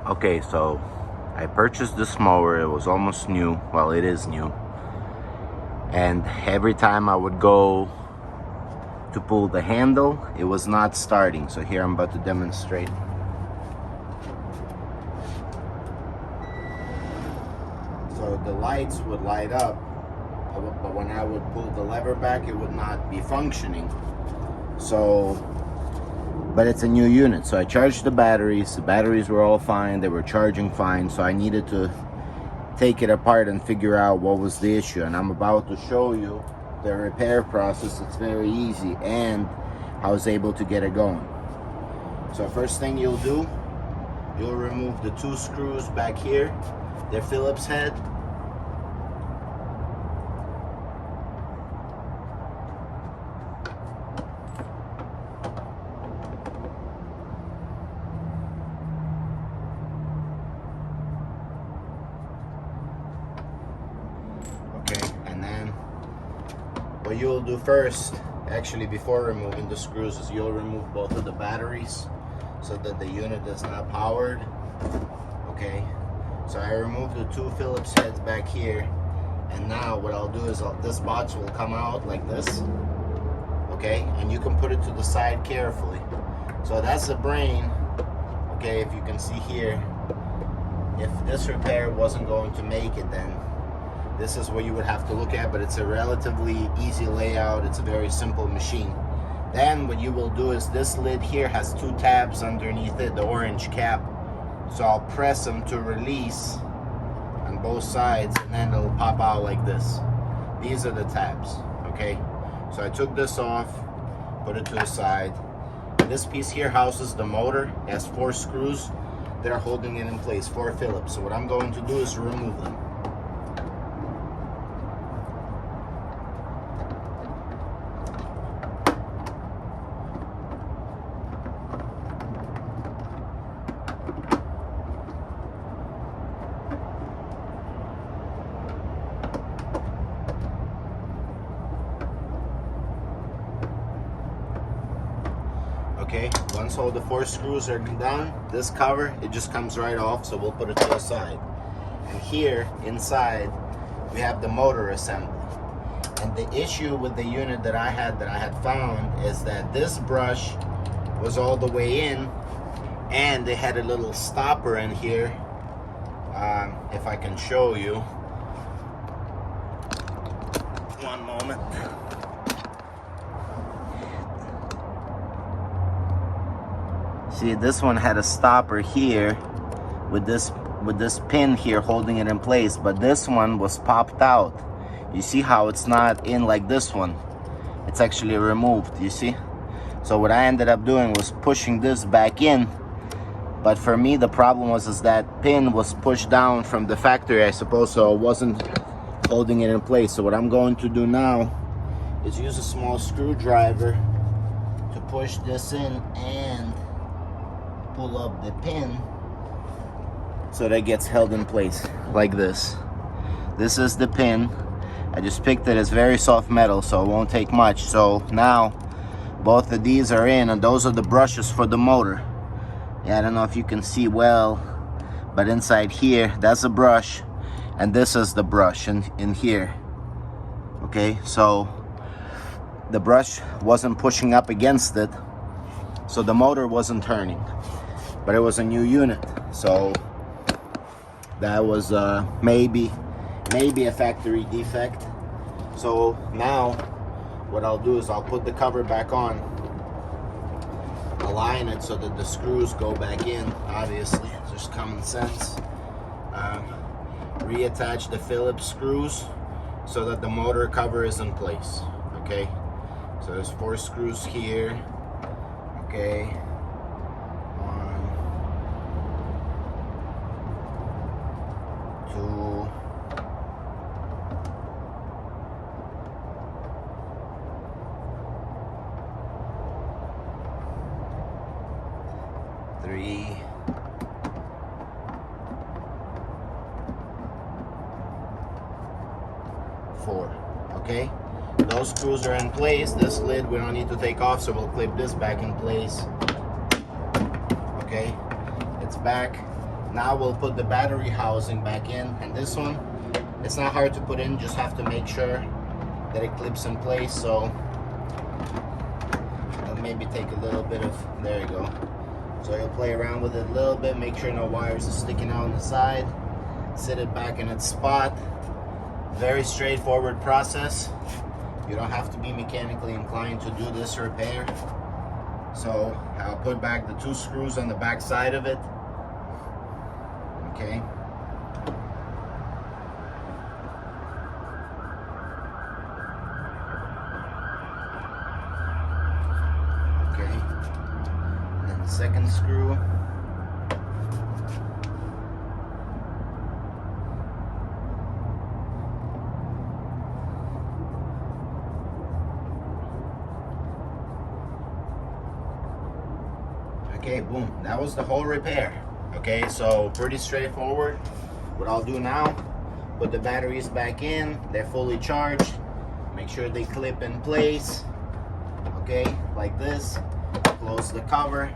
Okay, so I purchased this mower. It was almost new. Well, it is new. And every time I would go to pull the handle, it was not starting. So here I'm about to demonstrate. So the lights would light up, but when I would pull the lever back, it would not be functioning. But it's a new unit, so I charged the batteries. The batteries were all fine, they were charging fine, so I needed to take it apart and figure out what was the issue. And I'm about to show you the repair process. It's very easy, and I was able to get it going. So first thing you'll do, you'll remove the 2 screws back here. They're Phillips head. Okay, and then what you'll do first, actually before removing the screws, is you'll remove both of the batteries so that the unit is not powered. Okay, so I removed the 2 Phillips heads back here, and now what I'll do is this box will come out like this. Okay, and you can put it to the side carefully. So that's the brain. Okay, if you can see here, if this repair wasn't going to make it, then this is what you would have to look at, but it's a relatively easy layout. It's a very simple machine. Then what you will do is this lid here has 2 tabs underneath it, the orange cap. So I'll press them to release on both sides, and then it'll pop out like this. These are the tabs, okay? So I took this off, put it to the side. This piece here houses the motor. It has 4 screws that are holding it in place, 4 Phillips. So what I'm going to do is remove them. Okay, once all the 4 screws are done, this cover, it just comes right off, so we'll put it to the side. And here, inside, we have the motor assembly. And the issue with the unit that I had found is that this brush was all the way in, and they had a little stopper in here. If I can show you. One moment. See, this one had a stopper here with this pin here holding it in place, but this one was popped out. You see how it's not in like this one? It's actually removed, you see? So what I ended up doing was pushing this back in, but for me the problem was that pin was pushed down from the factory, I suppose, so it wasn't holding it in place. So what I'm going to do now is use a small screwdriver to push this in and pull up the pin so that it gets held in place like this. This is the pin. I just picked it. It's very soft metal, so it won't take much. So now both of these are in, and those are the brushes for the motor. Yeah, I don't know if you can see well, but inside here, that's a brush, and this is the brush in here. Okay, so the brush wasn't pushing up against it, so the motor wasn't turning. But it was a new unit, so that was maybe a factory defect. So now what I'll do is I'll put the cover back on, align it so that the screws go back in. Obviously, it's just common sense. Reattach the Phillips screws so that the motor cover is in place. Okay, so there's 4 screws here. Okay. 2, 3, 4. Okay, those screws are in place. This lid we don't need to take off, so we'll clip this back in place. Okay, it's back. Now we'll put the battery housing back in, and this one, it's not hard to put in, just have to make sure that it clips in place. So I'll maybe take a little bit of, there you go. So you'll play around with it a little bit, make sure no wires are sticking out on the side, sit it back in its spot. Very straightforward process. You don't have to be mechanically inclined to do this repair. So I'll put back the 2 screws on the back side of it. Okay. Okay. And then the second screw. Okay, boom, that was the whole repair. Okay, so pretty straightforward. What I'll do now, put the batteries back in, they're fully charged, make sure they clip in place, okay, like this, close the cover.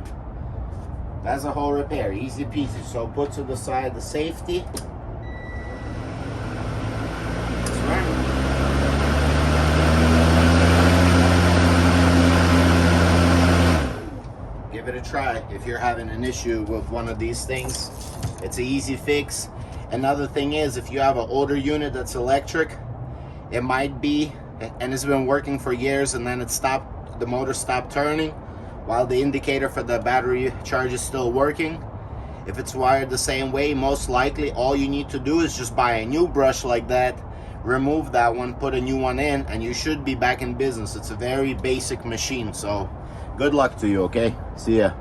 That's a whole repair, easy peasy. So put to the side the safety. That's right. Give it a try if you're having an issue with one of these things. It's an easy fix. Another thing is, if you have an older unit that's electric, it might be, and it's been working for years, and then it stopped, the motor stopped turning while the indicator for the battery charge is still working. If it's wired the same way, most likely all you need to do is just buy a new brush like that, remove that one, put a new one in, and you should be back in business. It's a very basic machine. So good luck to you, okay? See ya.